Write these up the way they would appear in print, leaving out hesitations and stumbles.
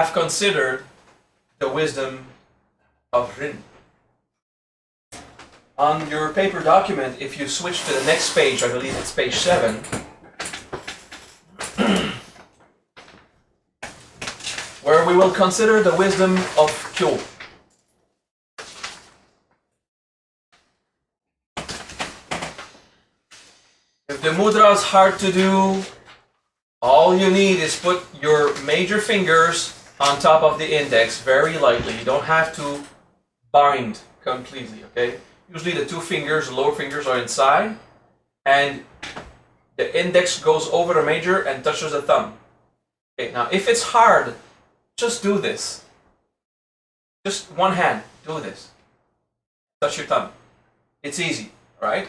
have considered the wisdom of Rin. On your paper document, if you switch to the next page, I believe it's page 7, where we will consider the wisdom of Kyo. If the mudra is hard to do, all you need is put your major fingers on top of the index very lightly. You don't have to bind completely, okay? Usually the two fingers, the lower fingers are inside, and the index goes over the major and touches the thumb. Okay, now if it's hard, just do this. Just one hand, do this. Touch your thumb. It's easy, right?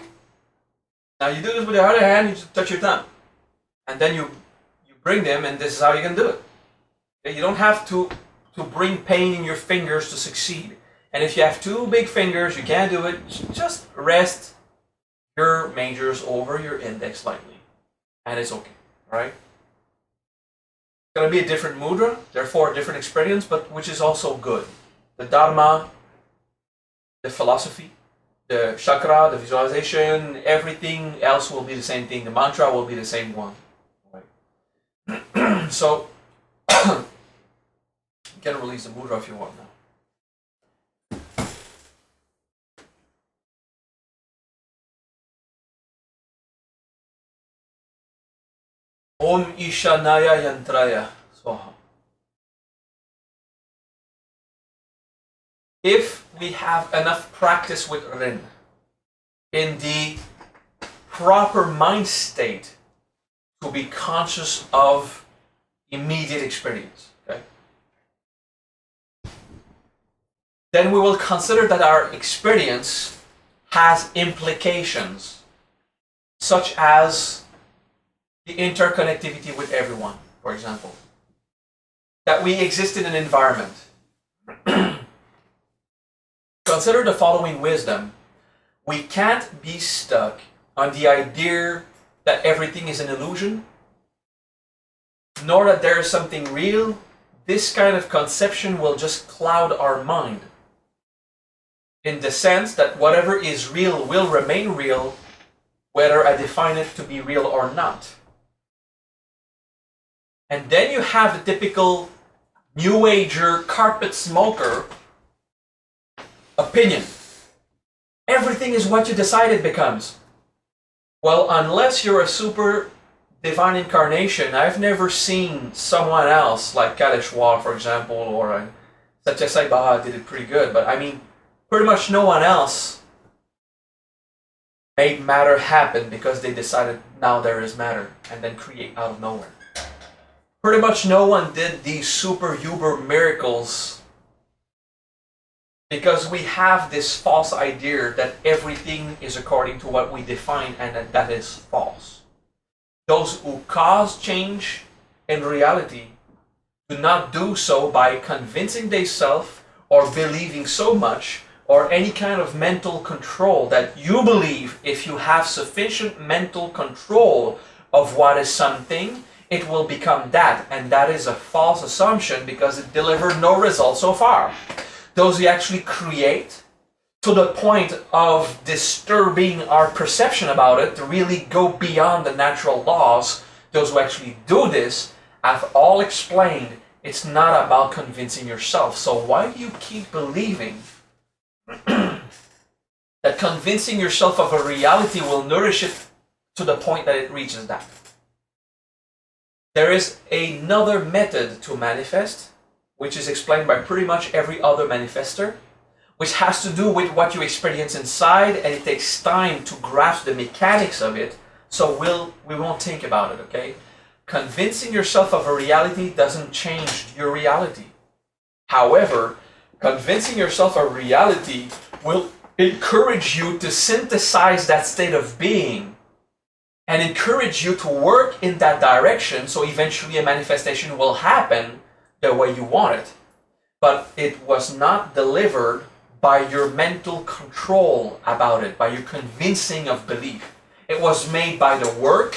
Now you do this with the other hand, you just touch your thumb. And then you bring them, and this is how you can do it. Okay? You don't have to bring pain in your fingers to succeed. And if you have two big fingers, you can't do it, just rest your majors over your index lightly. And it's okay, right? It's going to be a different mudra, therefore a different experience, but which is also good. The Dharma, the philosophy, the chakra, the visualization, everything else will be the same thing. The mantra will be the same one. Right? So, you can release the mudra if you want now. Om Ishanaya Yantraya Swaha. If we have enough practice with Rin in the proper mind state to be conscious of immediate experience, okay, then we will consider that our experience has implications, such as the interconnectivity with everyone, for example. That we exist in an environment. Consider the following wisdom. We can't be stuck on the idea that everything is an illusion, nor that there is something real. This kind of conception will just cloud our mind, in the sense that whatever is real will remain real, whether I define it to be real or not. And then you have the typical New Ager carpet smoker opinion. Everything is what you decide it becomes. Well, unless you're a super divine incarnation, I've never seen someone else, like Kaleshwar, for example, or Satyasai Baha did it pretty good, but I mean, pretty much no one else made matter happen because they decided now there is matter, and then create out of nowhere. Pretty much no one did these super uber miracles because we have this false idea that everything is according to what we define, and that is false. Those who cause change in reality do not do so by convincing themselves or believing so much or any kind of mental control that you believe if you have sufficient mental control of what is something, it will become that, and that is a false assumption because it delivered no result so far. Those who actually create to the point of disturbing our perception about it, to really go beyond the natural laws, those who actually do this have all explained it's not about convincing yourself. So why do you keep believing that convincing yourself of a reality will nourish it to the point that it reaches that? There is another method to manifest, which is explained by pretty much every other manifester, which has to do with what you experience inside, and it takes time to grasp the mechanics of it, so we won't think about it, okay? Convincing yourself of a reality doesn't change your reality. However, convincing yourself of reality will encourage you to synthesize that state of being and encourage you to work in that direction, so eventually a manifestation will happen the way you want it. But it was not delivered by your mental control about it, by your convincing of belief. It was made by the work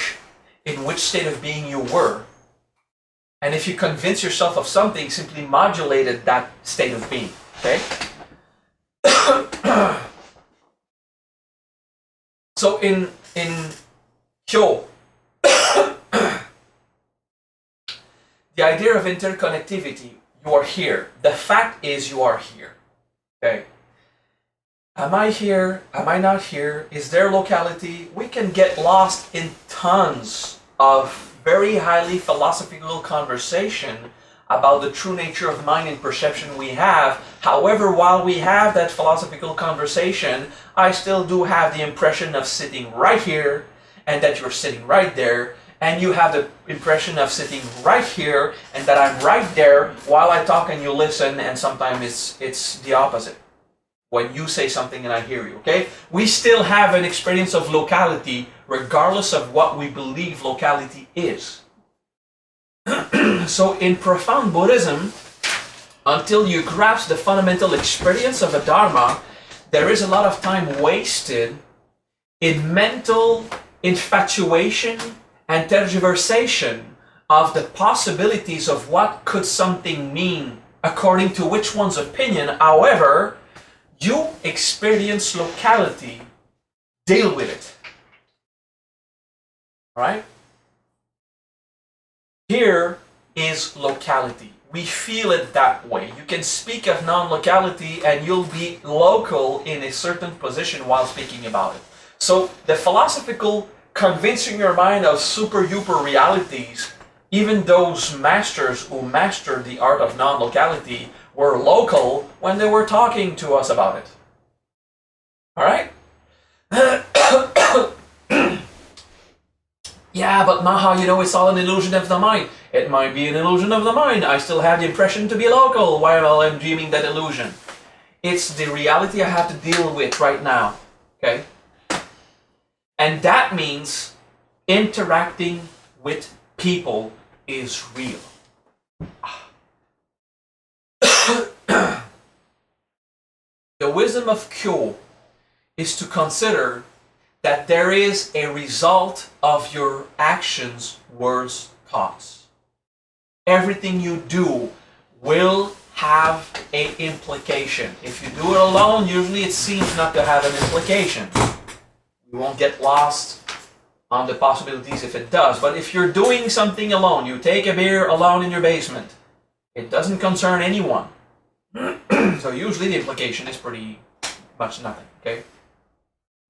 in which state of being you were. And if you convince yourself of something, simply modulated that state of being. Okay? So in KYO, the idea of interconnectivity, you are here. The fact is you are here. Okay? Am I here? Am I not here? Is there locality? We can get lost in tons of very highly philosophical conversation about the true nature of mind and perception we have. However, while we have that philosophical conversation, I still do have the impression of sitting right here, and that you're sitting right there, and you have the impression of sitting right here, and that I'm right there while I talk and you listen, and sometimes it's the opposite. When you say something and I hear you, okay? We still have an experience of locality regardless of what we believe locality is. So in profound Buddhism, until you grasp the fundamental experience of a Dharma, there is a lot of time wasted in mental infatuation and tergiversation of the possibilities of what could something mean according to which one's opinion. However, you experience locality, deal with it. Right? Here is locality. We feel it that way. You can speak of non-locality and you'll be local in a certain position while speaking about it. So the philosophical convincing your mind of super-duper realities, even those masters who mastered the art of non-locality were local when they were talking to us about it. All right? Yeah, but Maha, you know, it's all an illusion of the mind. It might be an illusion of the mind. I still have the impression to be local while I'm dreaming that illusion. It's the reality I have to deal with right now. Okay? And that means interacting with people is real. The wisdom of KYO is to consider that there is a result of your actions, words, thoughts. Everything you do will have an implication. If you do it alone, usually it seems not to have an implication. You won't get lost on the possibilities if it does. But if you're doing something alone, you take a beer alone in your basement, it doesn't concern anyone. So usually the implication is pretty much nothing, okay?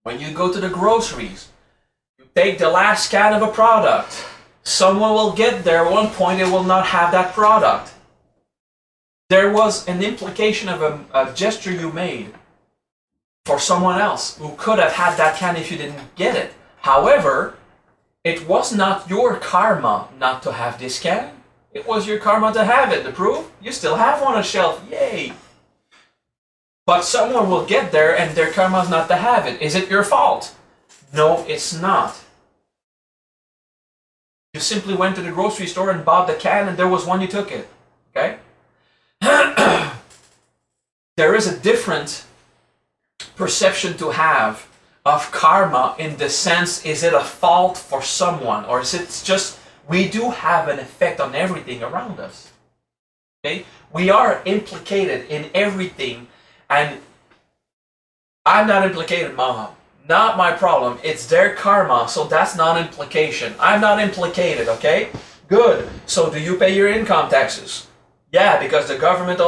When you go to the groceries, you take the last can of a product. Someone will get there, at one point it will not have that product. There was an implication of a gesture you made for someone else who could have had that can if you didn't get it. However, it was not your karma not to have this can. It was your karma to have it. The proof? You still have one on a shelf. Yay! But someone will get there and their karma is not to have it. Is it your fault? No, it's not. You simply went to the grocery store and bought the can and there was one, you took it. Okay? There is a different perception to have of karma in the sense, is it a fault for someone, or is it just we do have an effect on everything around us. Okay? We are implicated in everything, and I'm not implicated, Maha. Not my problem. It's their karma, so that's not implication. I'm not implicated, okay? Good. So do you pay your income taxes? Yeah, because the government,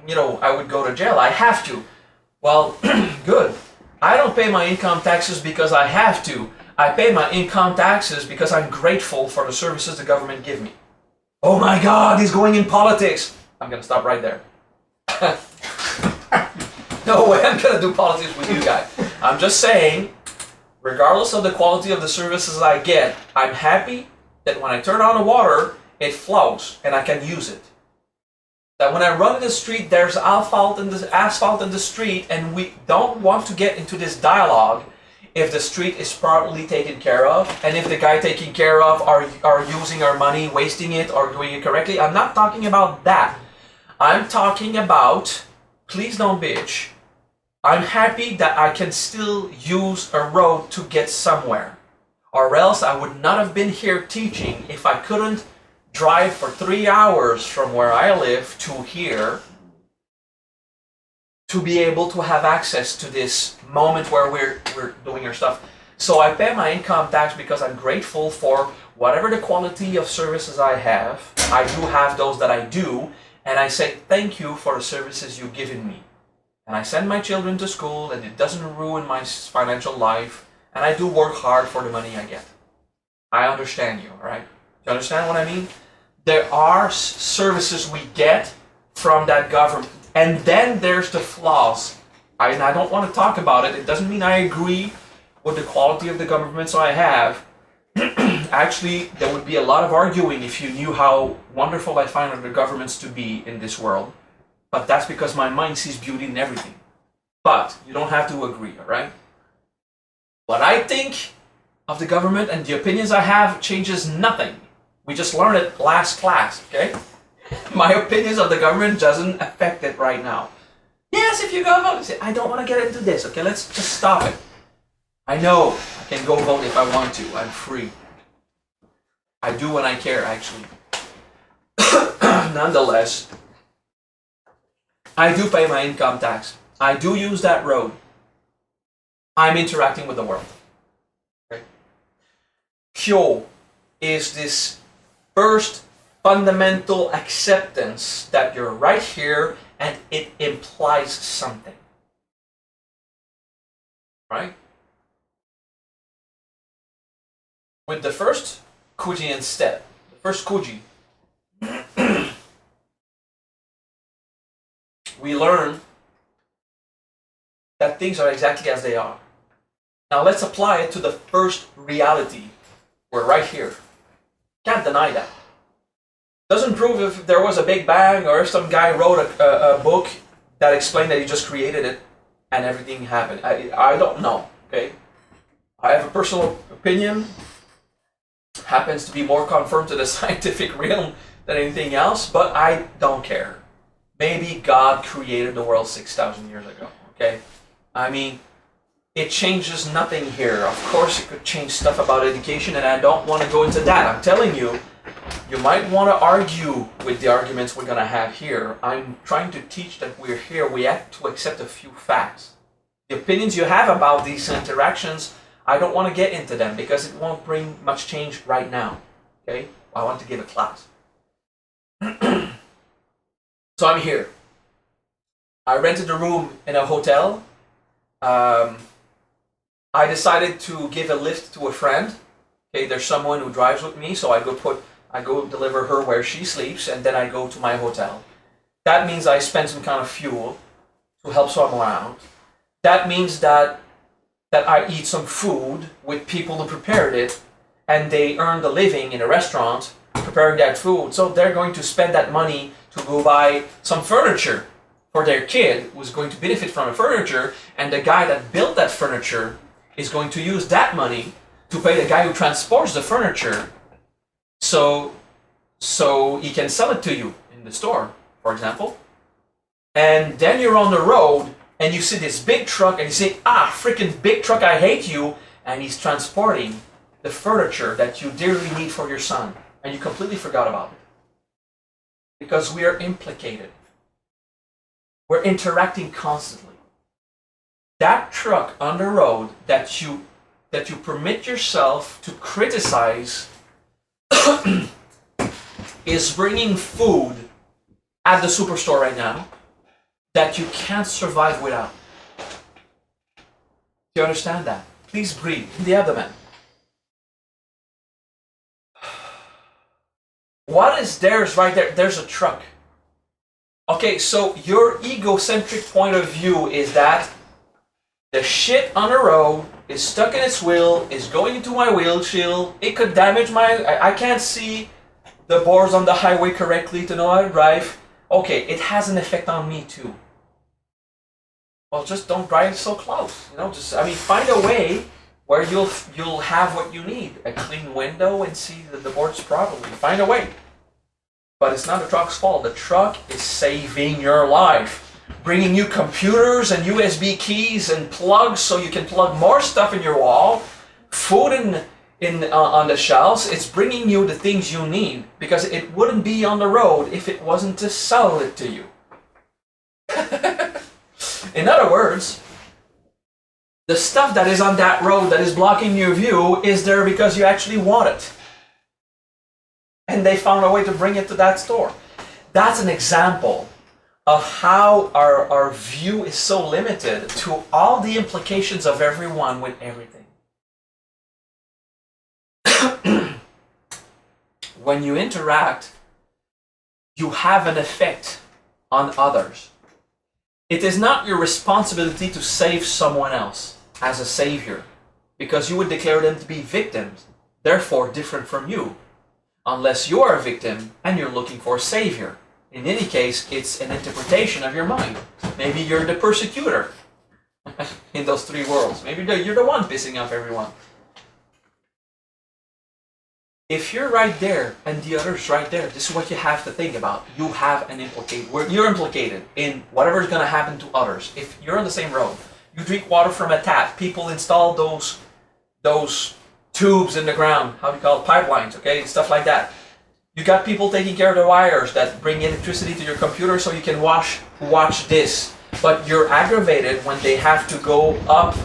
you know, I would go to jail. I have to. Well, good. I don't pay my income taxes because I have to. I pay my income taxes because I'm grateful for the services the government give me. Oh my God, he's going in politics. I'm going to stop right there. No way I'm going to do politics with you guys. I'm just saying, regardless of the quality of the services I get, I'm happy that when I turn on the water, it flows and I can use it. That when I run in the street, there's asphalt in the street, and we don't want to get into this dialogue if the street is properly taken care of, and if the guy taking care of are using our money, wasting it, or doing it correctly. I'm not talking about that. I'm talking about, please don't bitch. I'm happy that I can still use a road to get somewhere, or else I would not have been here teaching if I couldn't drive for 3 hours from where I live to here to be able to have access to this moment where we're doing our stuff. So I pay my income tax because I'm grateful for whatever the quality of services I have. I do have those that I do, and I say thank you for the services you've given me. And I send my children to school, and it doesn't ruin my financial life, and I do work hard for the money I get. I understand you, right? You understand what I mean? There are services we get from that government, and then there's the flaws. And I don't want to talk about it. It doesn't mean I agree with the quality of the governments I have. Actually, there would be a lot of arguing if you knew how wonderful I find the governments to be in this world. But that's because my mind sees beauty in everything. But you don't have to agree, all right? What I think of the government and the opinions I have changes nothing. We just learned it last class, okay? My opinions of the government doesn't affect it right now. Yes, if you go vote, I don't want to get into this, okay? Let's just stop it. I know I can go vote if I want to. I'm free. I do when I care, actually. Nonetheless, I do pay my income tax. I do use that road. I'm interacting with the world. Okay? KYO is this first fundamental acceptance that you're right here and it implies something. Right? With the first kuji-in step, the first kuji, we learn that things are exactly as they are. Now let's apply it to the first reality. We're right here. Can't deny that. Doesn't prove if there was a Big Bang or if some guy wrote a book that explained that he just created it and everything happened. I don't know, okay? I have a personal opinion. Happens to be more confirmed to the scientific realm than anything else, but I don't care. Maybe God created the world 6,000 years ago, okay? I mean, it changes nothing here. Of course, it could change stuff about education, and I don't want to go into that. I'm telling you, you might want to argue with the arguments we're going to have here. I'm trying to teach that we're here. We have to accept a few facts. The opinions you have about these interactions, I don't want to get into them because it won't bring much change right now, okay? I want to give a class. So I'm here. I rented a room in a hotel. I decided to give a lift to a friend. Okay, there's someone who drives with me, so I go deliver her where she sleeps, and then I go to my hotel. That means I spend some kind of fuel to help someone out. That means that I eat some food with people who prepared it, and they earned a living in a restaurant preparing that food. So they're going to spend that money to go buy some furniture for their kid who's going to benefit from the furniture, and the guy that built that furniture is going to use that money to pay the guy who transports the furniture so he can sell it to you in the store, for example. And then you're on the road and you see this big truck and you say, ah, freaking big truck, I hate you. And he's transporting the furniture that you dearly need for your son. And you completely forgot about it. Because we are implicated. We're interacting constantly. That truck on the road that you permit yourself to criticize is bringing food at the superstore right now that you can't survive without. Do you understand that? Please breathe in the abdomen. What is theirs right there? There's a truck. Okay, so your egocentric point of view is that the shit on the road is stuck in its wheel, is going into my windshield, it could damage I can't see the boards on the highway correctly to know how to drive. Okay, it has an effect on me too. Well, just don't drive so close, you know, find a way where you'll have what you need. A clean window and see the boards properly. Find a way. But it's not the truck's fault. The truck is saving your life. Bringing you computers and USB keys and plugs so you can plug more stuff in your wall. Food on the shelves. It's bringing you the things you need, because it wouldn't be on the road if it wasn't to sell it to you. In other words, the stuff that is on that road that is blocking your view is there because you actually want it. And they found a way to bring it to that store. That's an example of how our view is so limited to all the implications of everyone with everything. When you interact, you have an effect on others. It is not your responsibility to save someone else as a savior, because you would declare them to be victims, therefore different from you, unless you are a victim and you're looking for a savior. In any case, it's an interpretation of your mind. Maybe you're the persecutor in those three worlds. Maybe you're the one pissing off everyone. If you're right there and the other's right there, this is what you have to think about. You have an you're implicated in whatever is going to happen to others. If you're on the same road, you drink water from a tap. People install those tubes in the ground. How do you call it? Pipelines, okay? Stuff like that. You got people taking care of the wires that bring electricity to your computer so you can watch this. But you're aggravated when they have to go up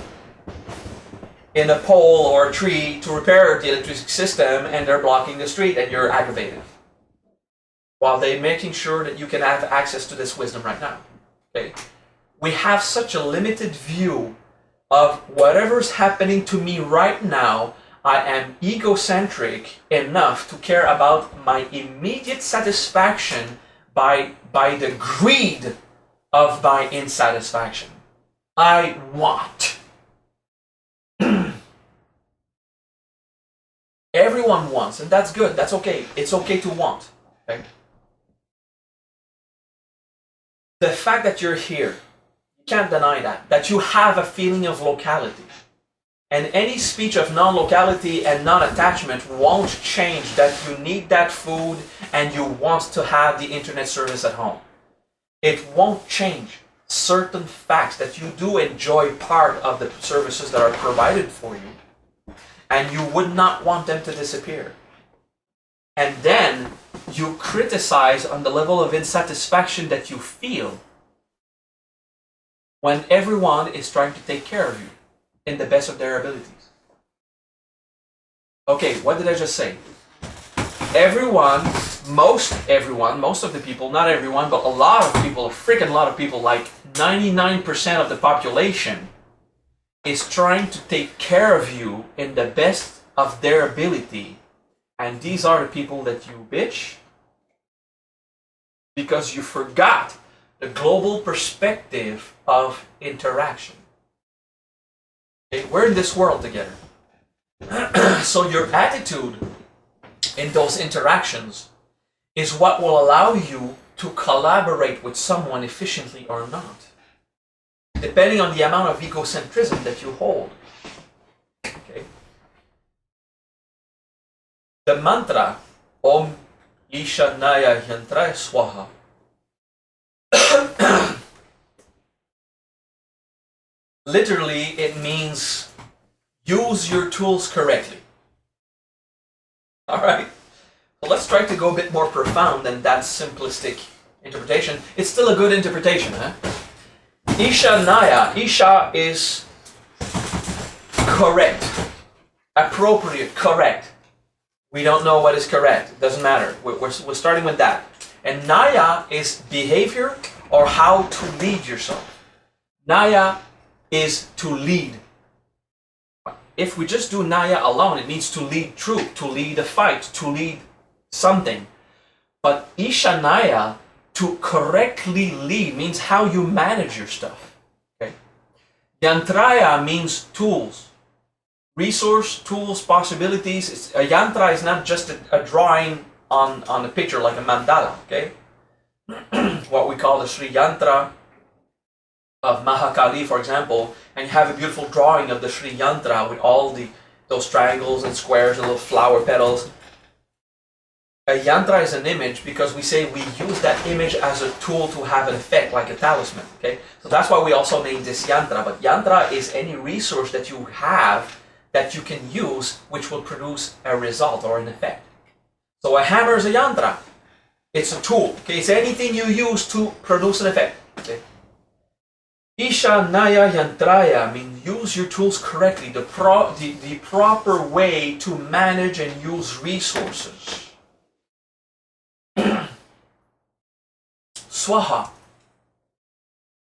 in a pole or a tree to repair the electricity system and they're blocking the street, and you're aggravated. While they're making sure that you can have access to this wisdom right now. Okay? We have such a limited view of whatever's happening to me right now. I am egocentric enough to care about my immediate satisfaction by the greed of my insatisfaction. I want. Everyone wants, and that's good. That's okay. It's okay to want. Okay? The fact that you're here, you can't deny that you have a feeling of locality. And any speech of non-locality and non-attachment won't change that you need that food and you want to have the internet service at home. It won't change certain facts that you do enjoy part of the services that are provided for you, and you would not want them to disappear. And then you criticize on the level of insatisfaction that you feel when everyone is trying to take care of you in the best of their abilities. Okay, what did I just say? Most of the people, not everyone, but a lot of people, a freaking lot of people, like 99% of the population, is trying to take care of you in the best of their ability. And these are the people that you bitch because you forgot the global perspective of interaction. Okay, we're in this world together. So your attitude in those interactions is what will allow you to collaborate with someone efficiently or not, depending on the amount of egocentrism that you hold. Okay. The mantra Om Ishanaya Yantraya Swaha literally it means use your tools correctly. Alright? So let's try to go a bit more profound than that simplistic interpretation. It's still a good interpretation, huh? Ishanaya. Isha is correct, appropriate, correct. We don't know what is correct. It doesn't matter. We're starting with that. And Naya is behavior or how to lead yourself. Naya is to lead. If we just do Naya alone, it means to lead truth, to lead a fight, to lead something. But Ishanaya, to correctly lead, means how you manage your stuff. Okay? Yantraya means tools. Resource, tools, possibilities. A yantra is not just a drawing on a picture like a mandala. Okay? What we call the Sri Yantra of Maha, for example, and you have a beautiful drawing of the Sri Yantra with all those triangles and squares and little flower petals. A yantra is an image because we say we use that image as a tool to have an effect, like a talisman. Okay, so that's why we also name this yantra. But yantra is any resource that you have that you can use which will produce a result or an effect. So a hammer is a yantra. It's a tool. Okay, it's anything you use to produce an effect. Okay. Isha Naya Yantraya means use your tools correctly, the proper way to manage and use resources. Swaha,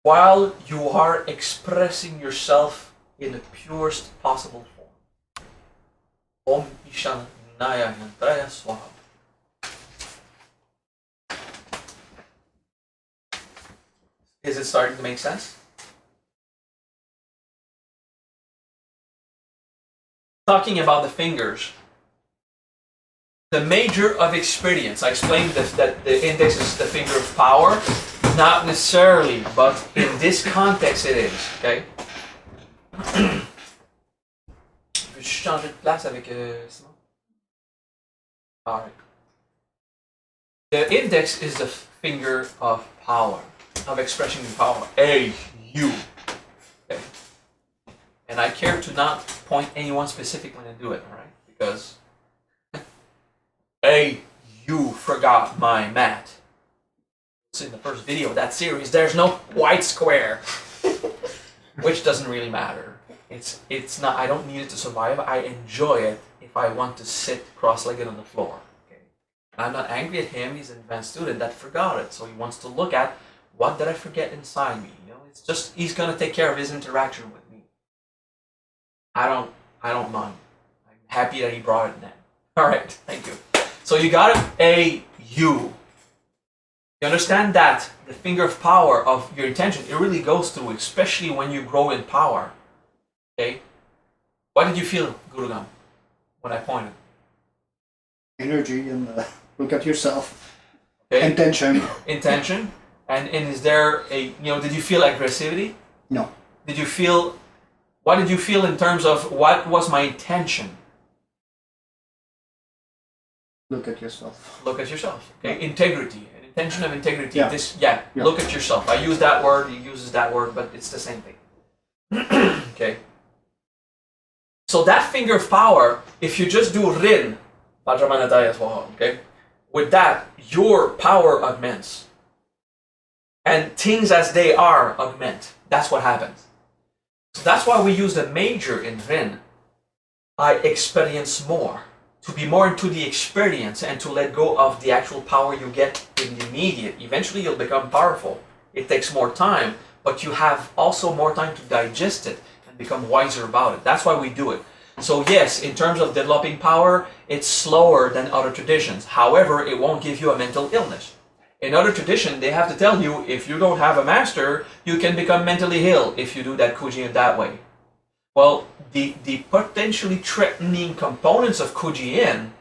while you are expressing yourself in the purest possible form. Om Isha Naya Yantraya Swaha. Is it starting to make sense? Talking about the fingers, the major of experience. I explained that the index is the finger of power, not necessarily, but in this context it is. Okay. Veux-tu changer de place avec Simon? All right. The index is the finger of power, of expressing power. A, U. Okay. And I care to not point anyone specific when I do it, alright? Because hey, you forgot my mat. It's in the first video of that series. There's no white square, which doesn't really matter. It's not. I don't need it to survive. I enjoy it if I want to sit cross-legged on the floor. Okay. I'm not angry at him. He's an advanced student that forgot it, so he wants to look at what did I forget inside me. You know, it's just he's gonna take care of his interaction with me. I don't mind. I'm happy that he brought it then. Alright, thank you. So you got it, A, U. You understand that the finger of power of your intention, it really goes through, especially when you grow in power. Okay? What did you feel, Gurugam, when I pointed? Energy and look at yourself. Okay. Intention. Intention. And is there a, did you feel aggressivity? No. Did you feel, what did you feel in terms of what was my intention? Look at yourself. Look at yourself. Okay, integrity, an intention of integrity. Yeah. Look at yourself. I use that word, he uses that word, but it's the same thing. Okay. So that finger of power, if you just do Rin, okay, with that, your power augments. And things as they are augment. That's what happens. So that's why we use the major in Rin. I experience more. To be more into the experience and to let go of the actual power you get in the immediate. Eventually you'll become powerful. It takes more time, but you have also more time to digest it and become wiser about it. That's why we do it. So yes, in terms of developing power, it's slower than other traditions. However, it won't give you a mental illness. In other traditions, they have to tell you, if you don't have a master, you can become mentally ill if you do that kuji-in that way. Well, the potentially threatening components of kuji-in,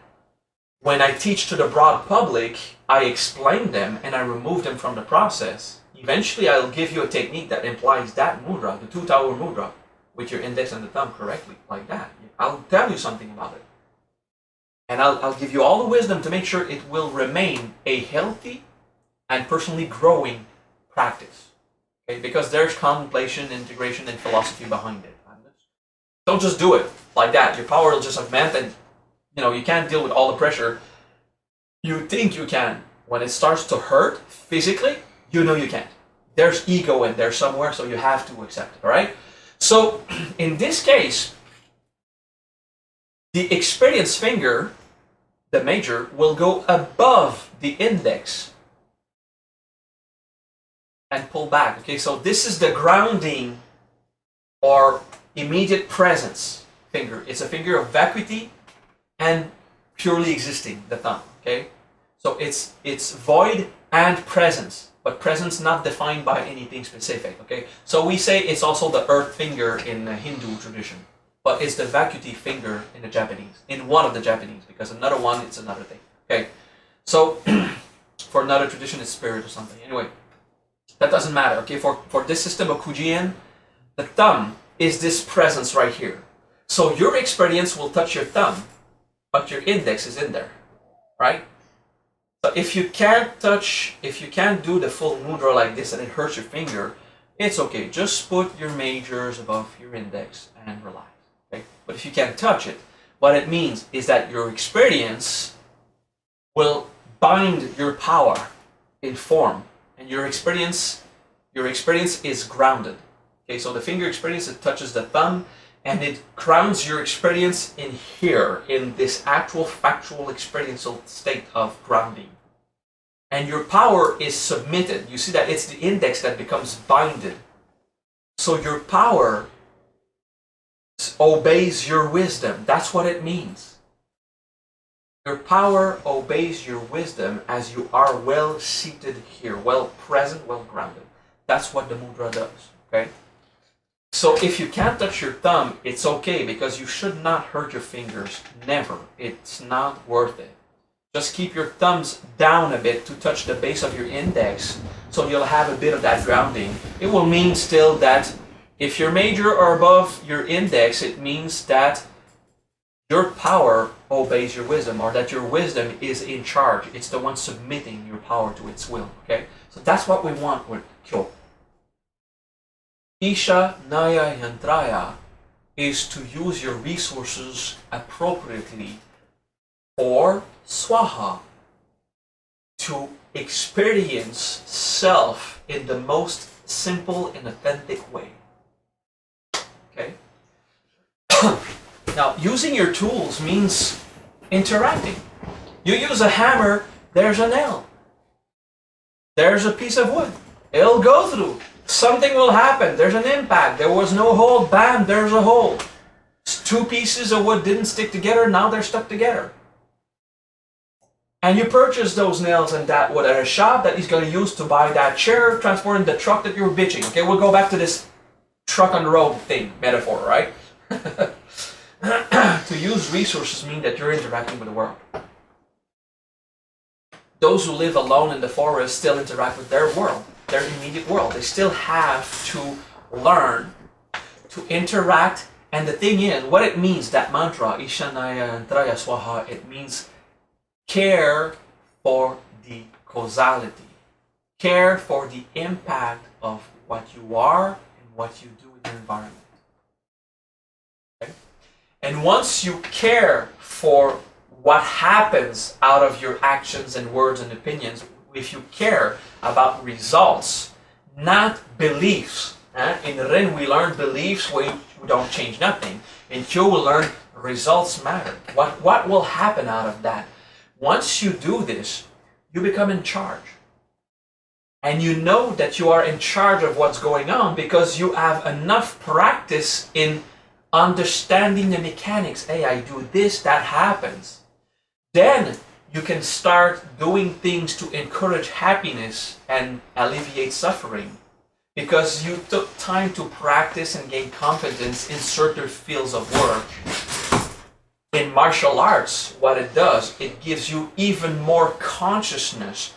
when I teach to the broad public, I explain them and I remove them from the process. Eventually, I'll give you a technique that implies that mudra, the two-tower mudra, with your index and the thumb correctly, like that. I'll tell you something about it. And I'll give you all the wisdom to make sure it will remain a healthy and personally growing practice. Okay? Because there's contemplation, integration, and philosophy behind it. Don't just do it like that. Your power will just augment and you can't deal with all the pressure. You think you can. When it starts to hurt physically, you can't. There's ego in there somewhere, so you have to accept it, all right? So in this case, the experienced finger, the major, will go above the index and pull back. Okay, so this is the grounding or immediate presence finger. It's a finger of vacuity and purely existing, the thumb. Okay, so it's void and presence, but presence not defined by anything specific. Okay, so we say it's also the earth finger in the Hindu tradition, but it's the vacuity finger in the Japanese, in one of the Japanese, because another one it's another thing. Okay, so for another tradition it's spirit or something. Anyway, that doesn't matter. Okay, for this system of kuji-in, the thumb is this presence right here. So your experience will touch your thumb, but your index is in there, right? So if you can't do the full mudra like this and it hurts your finger, it's okay. Just put your majors above your index and relax. Okay? But if you can't touch it, what it means is that your experience will bind your power in form, and your experience is grounded. Okay, so the finger experience, it touches the thumb, and it grounds your experience in here, in this actual factual experiential state of grounding. And your power is submitted. You see that it's the index that becomes binded. So your power obeys your wisdom. That's what it means. Your power obeys your wisdom as you are well seated here, well present, well grounded. That's what the mudra does. Okay? So if you can't touch your thumb, it's okay, because you should not hurt your fingers. Never. It's not worth it. Just keep your thumbs down a bit to touch the base of your index, so you'll have a bit of that grounding. It will mean still that if your major are above your index, it means that your power obeys your wisdom, or that your wisdom is in charge. It's the one submitting your power to its will. Okay? So that's what we want with Kyo. Isha Naya Yantraya is to use your resources appropriately, or Swaha, to experience self in the most simple and authentic way. Okay? Now, using your tools means interacting. You use a hammer, there's a nail. There's a piece of wood. It'll go through. Something will happen. There's an impact. There was no hole. Bam, there's a hole. Two pieces of wood didn't stick together. Now they're stuck together. And you purchase those nails and that wood at a shop that he's going to use to buy that chair, transporting the truck that you were bitching. Okay, we'll go back to this truck on the road thing, metaphor, right? To use resources mean that you're interacting with the world. Those who live alone in the forest still interact with their world, their immediate world. They still have to learn to interact. And the thing is, what it means, that mantra, Ishanaya Antraya Swaha, it means care for the causality. Care for the impact of what you are and what you do in your environment. Okay? And once you care for what happens out of your actions and words and opinions, if you care about results, not beliefs. In Rin we learn beliefs, we don't change nothing. In Kyo we learn results matter. What will happen out of that? Once you do this, you become in charge. And you know that you are in charge of what's going on because you have enough practice in understanding the mechanics. Hey, I do this, that happens. Then you can start doing things to encourage happiness and alleviate suffering, because you took time to practice and gain competence in certain fields of work. In martial arts, what it does, it gives you even more consciousness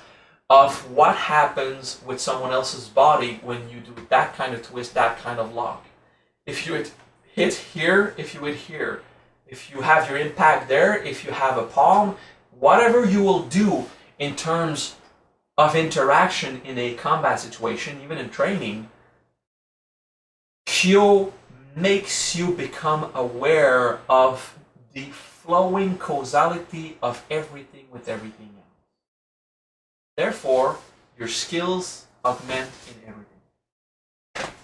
of what happens with someone else's body when you do that kind of twist, that kind of lock. If you hit here, if you hit here, if you have your impact there, if you have a palm, whatever you will do in terms of interaction in a combat situation, even in training, Kyo makes you become aware of the flowing causality of everything with everything else. Therefore, your skills augment in everything.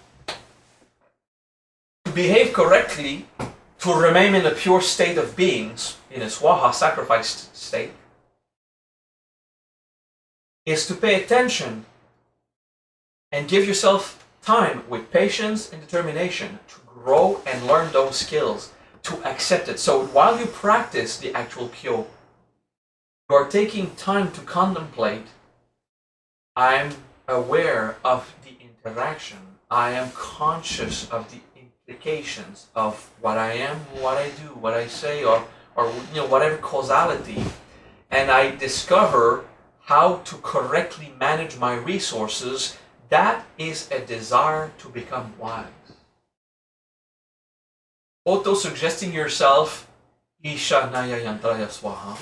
To behave correctly, to remain in a pure state of beings, in a Swaha sacrificed state, is to pay attention and give yourself time with patience and determination to grow and learn those skills, to accept it. So while you practice the actual Kyo, you are taking time to contemplate. I'm aware of the interaction. I am conscious of the implications of what I am, what I do, what I say, or whatever causality. And I discover how to correctly manage my resources. That is a desire to become wise. Auto-suggesting yourself, Isha Naya Yantraya Swaha.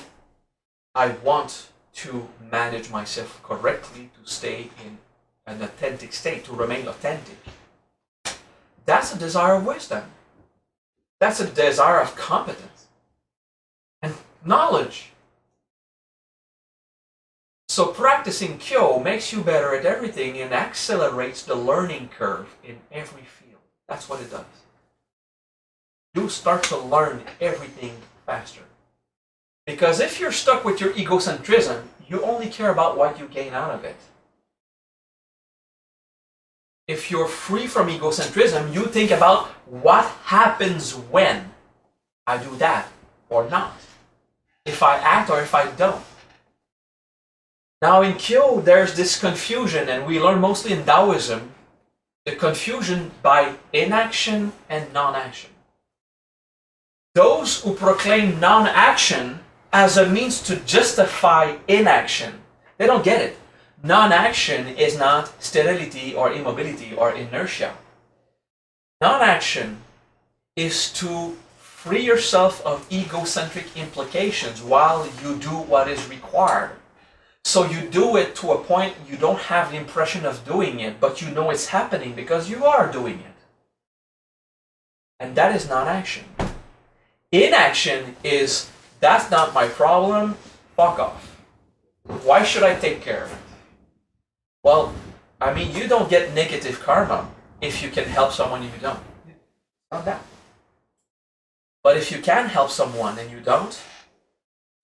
I want to manage myself correctly, to stay in an authentic state, to remain authentic. That's a desire of wisdom. That's a desire of competence and knowledge. So practicing KYO makes you better at everything and accelerates the learning curve in every field. That's what it does. You start to learn everything faster. Because if you're stuck with your egocentrism, you only care about what you gain out of it. If you're free from egocentrism, you think about what happens when I do that or not. If I act or if I don't. Now in KYO, there's this confusion, and we learn mostly in Taoism, the confusion by inaction and non-action. Those who proclaim non-action as a means to justify inaction, they don't get it. Non-action is not sterility or immobility or inertia. Non-action is to free yourself of egocentric implications while you do what is required. So you do it to a point you don't have the impression of doing it, but you know it's happening because you are doing it. And that is non-action. Inaction is, that's not my problem, fuck off. Why should I take care of it? Well, I mean, you don't get negative karma if you can help someone and you don't. Not that. But if you can help someone and you don't,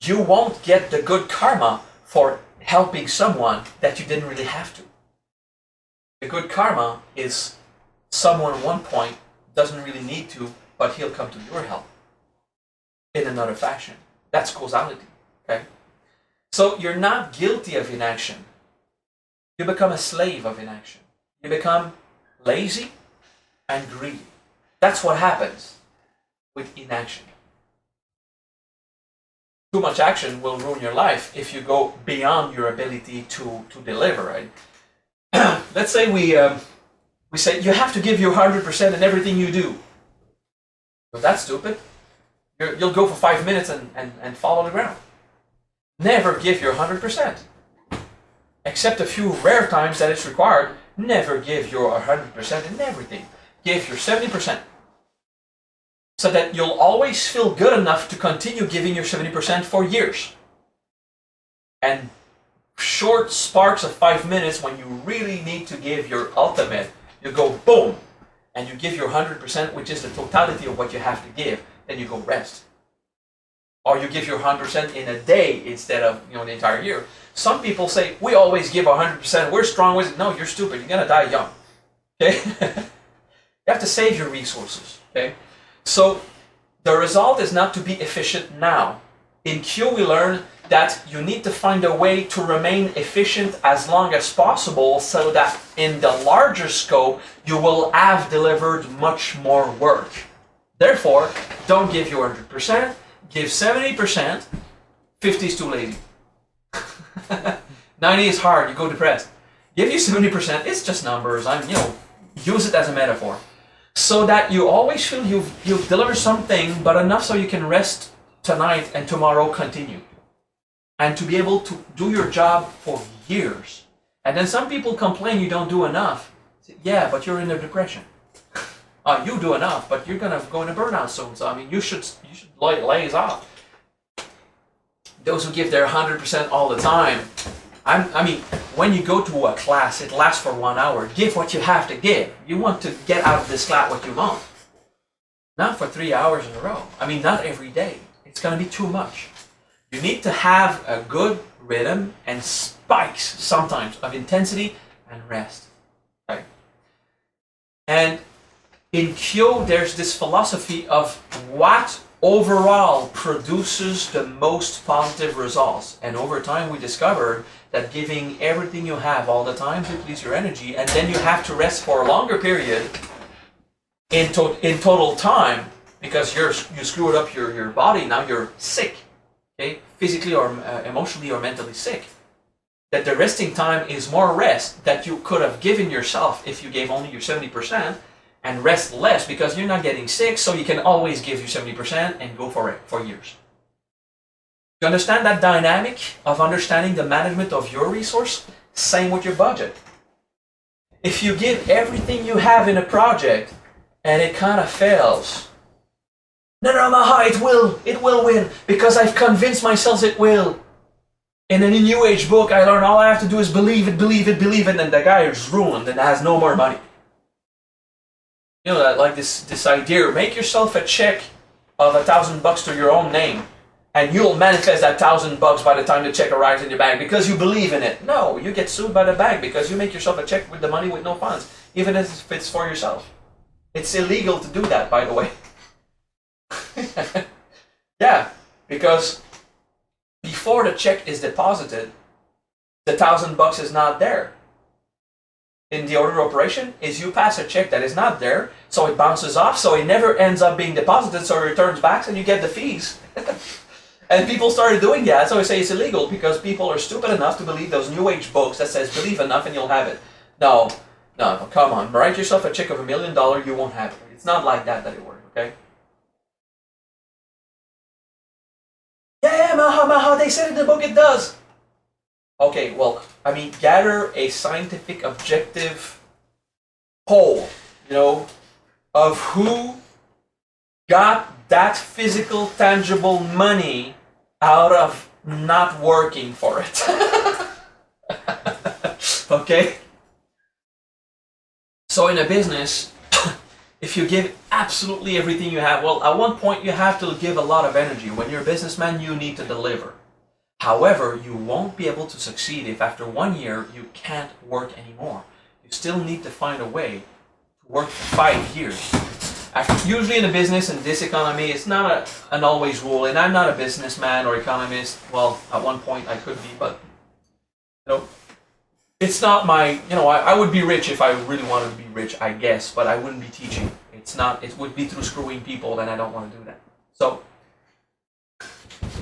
you won't get the good karma for helping someone that you didn't really have to. The good karma is someone at one point doesn't really need to, but he'll come to your help in another fashion. That's causality. Okay? So you're not guilty of inaction. You become a slave of inaction. You become lazy and greedy. That's what happens with inaction. Too much action will ruin your life if you go beyond your ability to deliver, right? Let's say we say you have to give your 100% in everything you do. Well, that's stupid. You'll go for 5 minutes and fall on the ground. Never give your 100%. Except a few rare times that it's required, never give your 100% in everything. Give your 70%. So that you'll always feel good enough to continue giving your 70% for years. And short sparks of 5 minutes when you really need to give your ultimate, you go boom, and you give your 100%, which is the totality of what you have to give, then you go rest. Or you give your 100% in a day instead of the entire year. Some people say, we always give 100%, we're strong with it. No, you're stupid, you're gonna die young. Okay? You have to save your resources. Okay? So the result is not to be efficient now. In KYO we learn that you need to find a way to remain efficient as long as possible so that in the larger scope you will have delivered much more work. Therefore, don't give your 100%, give 70%, 50 is too lazy. 90 is hard, you go depressed. Give you 70%, it's just numbers, use it as a metaphor. So that you always feel you've delivered something, but enough so you can rest tonight and tomorrow continue. And to be able to do your job for years. And then some people complain you don't do enough. Say, yeah, but you're in a depression. You do enough, but you're gonna go into burnout soon. So I mean, you should lays off. Those who give their 100% all the time. I mean, when you go to a class, it lasts for 1 hour. Give what you have to give. You want to get out of this class what you want. Not for 3 hours in a row. I mean, not every day. It's going to be too much. You need to have a good rhythm and spikes sometimes of intensity and rest. Okay? And in KYO, there's this philosophy of what overall produces the most positive results. And over time we discovered that giving everything you have all the time depletes your energy, and then you have to rest for a longer period in total time because you screwed up your body. Now you're sick, okay? Physically or emotionally or mentally sick. That the resting time is more rest that you could have given yourself if you gave only your 70%, and rest less because you're not getting sick, so you can always give you 70% and go for it for years. You understand that dynamic of understanding the management of your resource? Same with your budget. If you give everything you have in a project and it kind of fails, No, Maha, it will win because I've convinced myself it will. In a New Age book, I learned all I have to do is believe it, and then the guy is ruined and has no more money. You know, like this idea, make yourself a check of $1,000 to your own name, and you'll manifest that $1,000 by the time the check arrives in your bank because you believe in it. No, you get sued by the bank because you make yourself a check with the money with no funds, even if it's for yourself. It's illegal to do that, by the way. Yeah, because before the check is deposited, the $1,000 is not there. In the order of operation is you pass a check that is not there, so it bounces off, so it never ends up being deposited, so it returns back and you get the fees. And people started doing that, so I say it's illegal because people are stupid enough to believe those New Age books that says believe enough and you'll have it. No, come on, write yourself a check of $1 million, you won't have it. It's not like that it works, okay? Yeah, Maha, they said in the book it does. Okay, well, I mean, gather a scientific objective poll, you know, of who got that physical, tangible money out of not working for it. Okay? So in a business, if you give absolutely everything you have, well, at one point you have to give a lot of energy. When you're a businessman, you need to deliver. However, you won't be able to succeed if after 1 year you can't work anymore. You still need to find a way to work for 5 years. Usually in a business, in this economy, it's not an always rule, and I'm not a businessman or economist. Well, at one point I could be, but you know, it's not my, you know, I would be rich if I really wanted to be rich, I guess, but I wouldn't be teaching. It's not, it would be through screwing people, and I don't want to do that. So,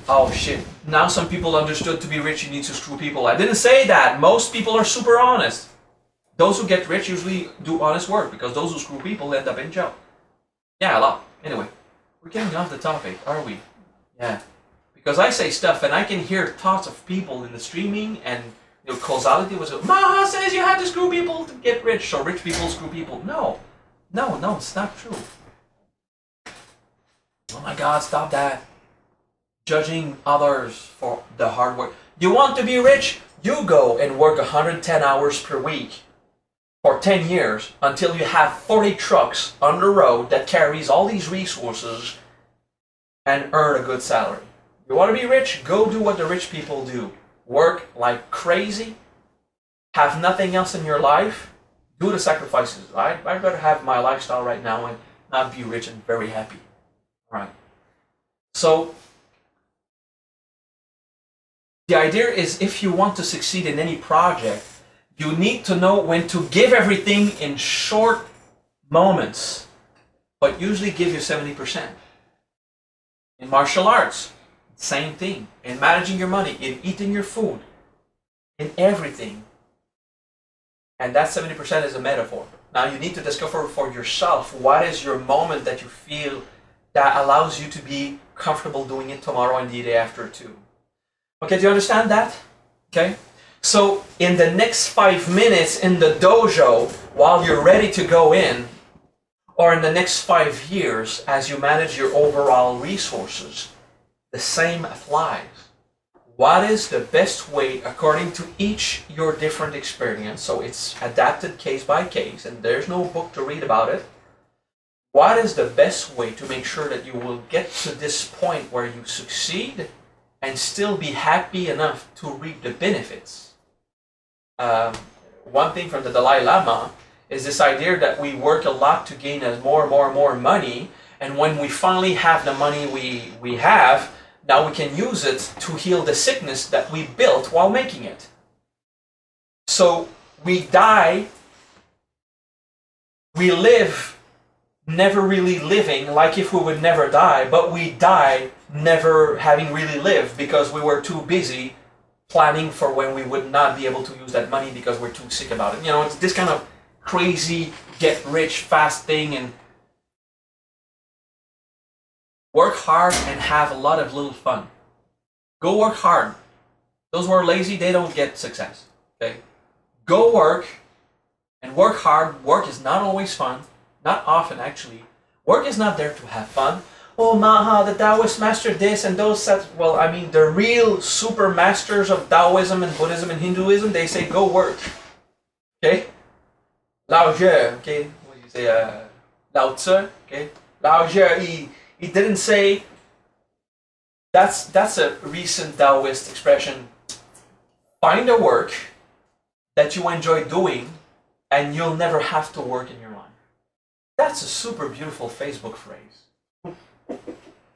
oh shit, now some people understood to be rich you need to screw people. I didn't say that. Most people are super honest. Those who get rich usually do honest work, because those who screw people end up in jail. Yeah, a lot. Anyway, we're getting off the topic, are we? Yeah. Because I say stuff and I can hear thoughts of people in the streaming, and you know, Causality was, Maha says you have to screw people to get rich, so rich people screw people. No, it's not true. Oh my God, stop that. Judging others for the hard work. You want to be rich? You go and work 110 hours per week for 10 years until you have 40 trucks on the road that carries all these resources and earn a good salary. You want to be rich? Go do what the rich people do. Work like crazy, have nothing else in your life, do the sacrifices. I'd rather have my lifestyle right now and not be rich and very happy. All right. So the idea is, if you want to succeed in any project, you need to know when to give everything in short moments, but usually give you 70%. In martial arts, same thing. In managing your money, in eating your food, in everything. And that 70% is a metaphor. Now you need to discover for yourself what is your moment that you feel that allows you to be comfortable doing it tomorrow and the day after too. Okay, do you understand that? Okay? So in the next 5 minutes in the dojo, while you're ready to go in, or in the next 5 years as you manage your overall resources, the same applies. What is the best way according to each your different experience? So it's adapted case by case, and there's no book to read about it. What is the best way to make sure that you will get to this point where you succeed and still be happy enough to reap the benefits? One thing from the Dalai Lama is this idea that we work a lot to gain as more money, and when we finally have the money we have, now we can use it to heal the sickness that we built while making it. So we die, we live never really living like if we would never die, but we die never having really lived because we were too busy planning for when we would not be able to use that money because we're too sick about it. You know, it's this kind of crazy get rich fast thing, and work hard and have a lot of little fun. Go work hard. Those who are lazy, they don't get success. Okay? Go work and work hard. Work is not always fun. Not often, actually. Work is not there to have fun. oh, Maha, the Taoist master this and those sets. Well, I mean, the real super masters of Taoism and Buddhism and Hinduism, they say, go work. Okay? Lao Tzu, okay? What do you say? Lao Tzu, okay? Lao Tzu, he didn't say, that's a recent Taoist expression. Find a work that you enjoy doing and you'll never have to work in your life. That's a super beautiful Facebook phrase.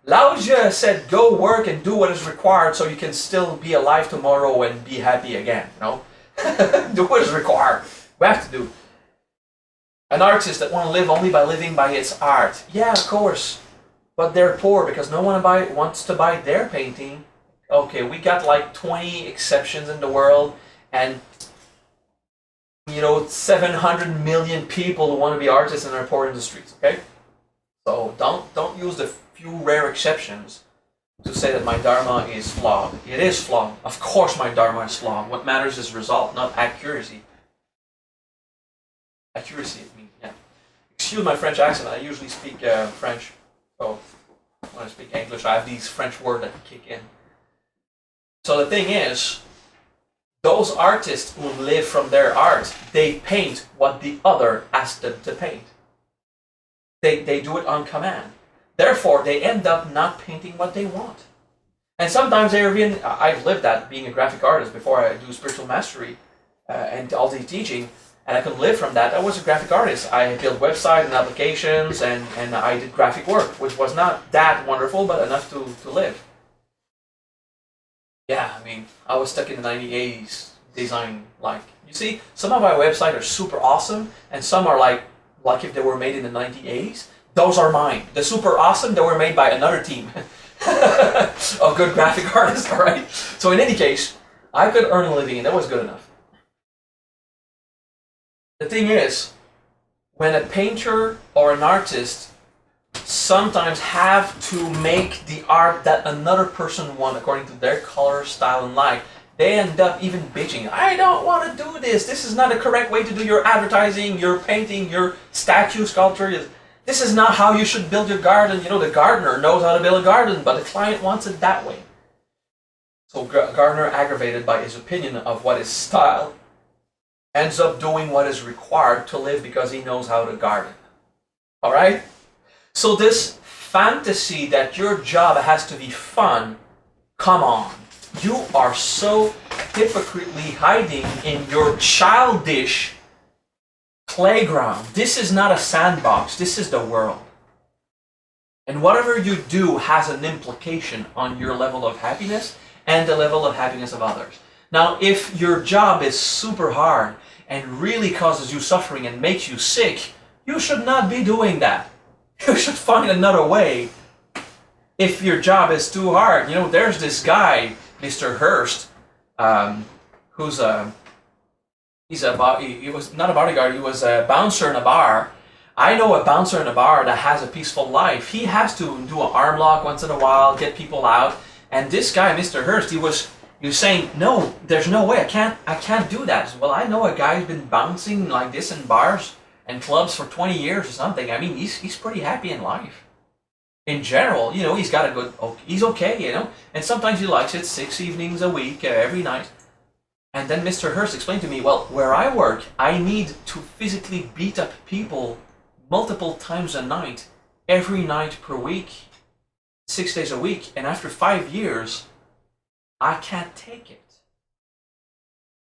Lao Tzu said, go work and do what is required so you can still be alive tomorrow and be happy again, you know? Do what is required. We have to do. An artist that want to live only by living by its art. Yeah, of course. But they're poor because no one wants to buy their painting. Okay, we got like 20 exceptions in the world and 700 million people who want to be artists and are poor in the streets, okay? So don't use the few rare exceptions to say that my Dharma is flawed. It is flawed. Of course my Dharma is flawed. What matters is result, not accuracy. Accuracy, I mean, yeah. Excuse my French accent. I usually speak French. So when I speak English, I have these French words that kick in. So the thing is, those artists who live from their art, they paint what the other asks them to paint. They do it on command. Therefore, they end up not painting what they want. And sometimes I've lived that, being a graphic artist before I do spiritual mastery and all the teaching, and I could live from that. I was a graphic artist. I built websites and applications, and I did graphic work, which was not that wonderful, but enough to live. Yeah, I mean, I was stuck in the 1980s design. Like, you see, some of my websites are super awesome, and some are like if they were made in the 1980s. Those are mine. The super awesome, they were made by another team of good graphic artists, all right? So in any case, I could earn a living, and that was good enough. The thing is, when a painter or an artist sometimes have to make the art that another person wants according to their color, style, and light, they end up even bitching. I don't want to do this. This is not the correct way to do your advertising, your painting, your statue sculpture. This is not how you should build your garden. You know, the gardener knows how to build a garden, but the client wants it that way. So gardener, aggravated by his opinion of what is style, ends up doing what is required to live because he knows how to garden. All right? So this fantasy that your job has to be fun, come on. You are so hypocritically hiding in your childish playground. This is not a sandbox. This is the world. And whatever you do has an implication on your level of happiness and the level of happiness of others. Now, if your job is super hard and really causes you suffering and makes you sick, you should not be doing that. You should find another way. If your job is too hard, there's this guy, Mr. Hurst, he was not a bodyguard, he was a bouncer in a bar. I know a bouncer in a bar that has a peaceful life. He has to do an arm lock once in a while, get people out. And this guy, Mr. Hurst, he was saying, no, there's no way, I can't do that. Well, I know a guy who's been bouncing like this in bars and clubs for 20 years or something. I mean, he's pretty happy in life. In general, he's got a good, he's okay, and sometimes he likes it 6 evenings a week, every night. And then Mr. Hurst explained to me, well, where I work, I need to physically beat up people multiple times a night, every night per week, 6 days a week, and after 5 years, I can't take it.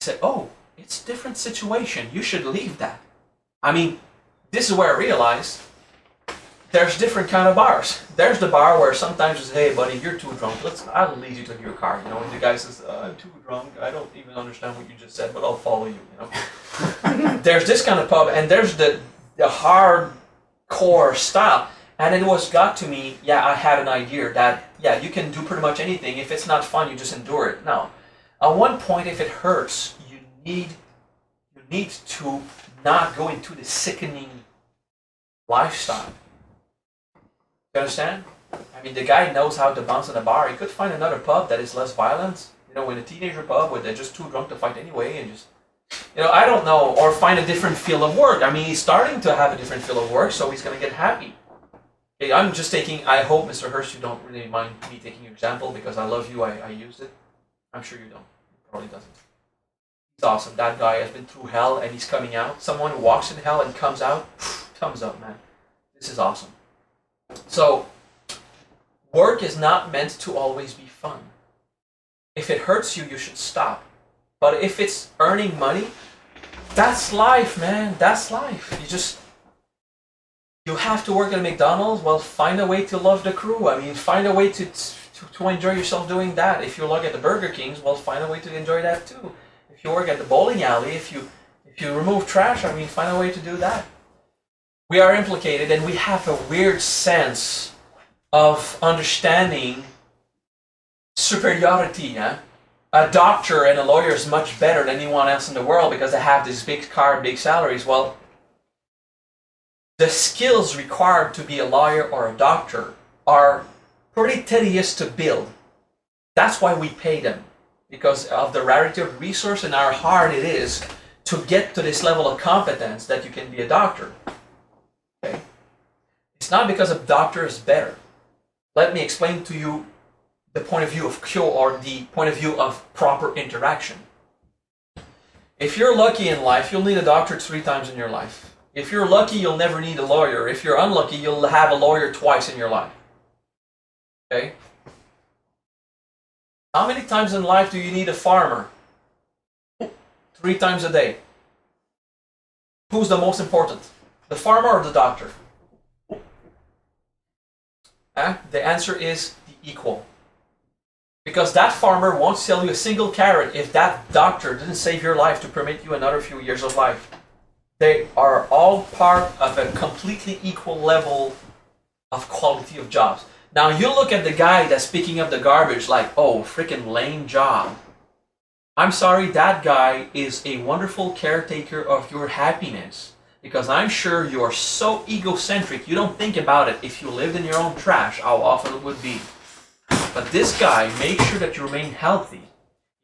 He said, oh, it's a different situation, you should leave that. I mean, this is where I realized there's different kind of bars. There's the bar where sometimes you say, hey buddy, you're too drunk, I'll lead you to your car, and the guy says, I'm too drunk, I don't even understand what you just said, but I'll follow you, There's this kind of pub, and there's the hardcore style, and it got to me, yeah, I had an idea that, yeah, you can do pretty much anything. If it's not fun, you just endure it. No. At one point, if it hurts, you need to not go into the sickening lifestyle. You understand? I mean, the guy knows how to bounce in a bar. He could find another pub that is less violent. In a teenager pub where they're just too drunk to fight anyway, and just, I don't know, or find a different field of work. I mean, he's starting to have a different field of work, so he's going to get happy. Okay, I'm just taking, I hope, Mr. Hurst, you don't really mind me taking your example because I love you, I used it. I'm sure you don't. He probably doesn't. He's awesome. That guy has been through hell and he's coming out. Someone who walks in hell and comes out, thumbs up, man. This is awesome. So, work is not meant to always be fun. If it hurts you, you should stop. But if it's earning money, that's life, man. That's life. You have to work at McDonald's. Well, find a way to love the crew. I mean, find a way to enjoy yourself doing that. If you look at the Burger Kings, well, find a way to enjoy that too. If you work at the bowling alley, if you remove trash, I mean, find a way to do that. We are implicated, and we have a weird sense of understanding superiority. Yeah? A doctor and a lawyer is much better than anyone else in the world because they have this big car, big salaries. Well, the skills required to be a lawyer or a doctor are pretty tedious to build. That's why we pay them, because of the rarity of resource and how hard it is to get to this level of competence that you can be a doctor. Okay? It's not because a doctor is better. Let me explain to you the point of view of KYO, or the point of view of proper interaction. If you're lucky in life, you'll need a doctor 3 times in your life. If you're lucky, you'll never need a lawyer. If you're unlucky, you'll have a lawyer twice in your life. Okay? How many times in life do you need a farmer? 3 times a day. Who's the most important? The farmer or the doctor? The answer is the equal. Because that farmer won't sell you a single carrot if that doctor didn't save your life to permit you another few years of life. They are all part of a completely equal level of quality of jobs. Now you look at the guy that's picking up the garbage like, oh, freaking lame job. I'm sorry, that guy is a wonderful caretaker of your happiness. Because I'm sure you're so egocentric, you don't think about it if you lived in your own trash, how awful it would be. But this guy makes sure that you remain healthy.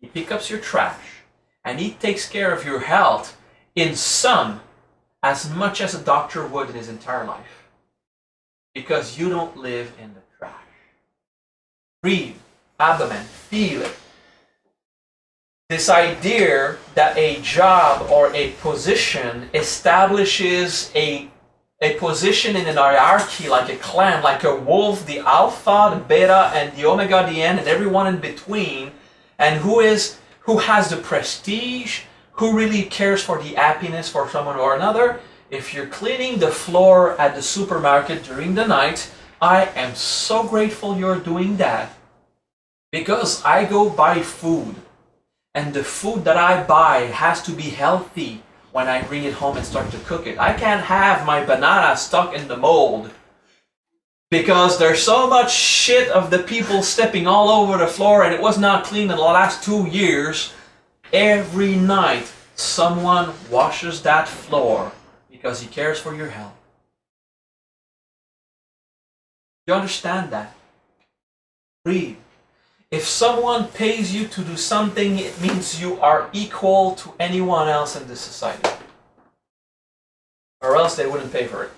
He picks up your trash, and he takes care of your health in sum as much as a doctor would in his entire life. Because you don't live in the trash. Breathe, abdomen, feel it. This idea that a job or a position establishes a position in an hierarchy like a clan, like a wolf, the alpha, the beta, and the omega, the n, and everyone in between, and who has the prestige, who really cares for the happiness for someone or another. If you're cleaning the floor at the supermarket during the night, I am so grateful you're doing that. Because I go buy food, and the food that I buy has to be healthy when I bring it home and start to cook it. I can't have my banana stuck in the mold because there's so much shit of the people stepping all over the floor and it was not cleaned in the last 2 years. Every night someone washes that floor because he cares for your health. You understand that? Breathe. If someone pays you to do something, it means you are equal to anyone else in this society. Or else they wouldn't pay for it.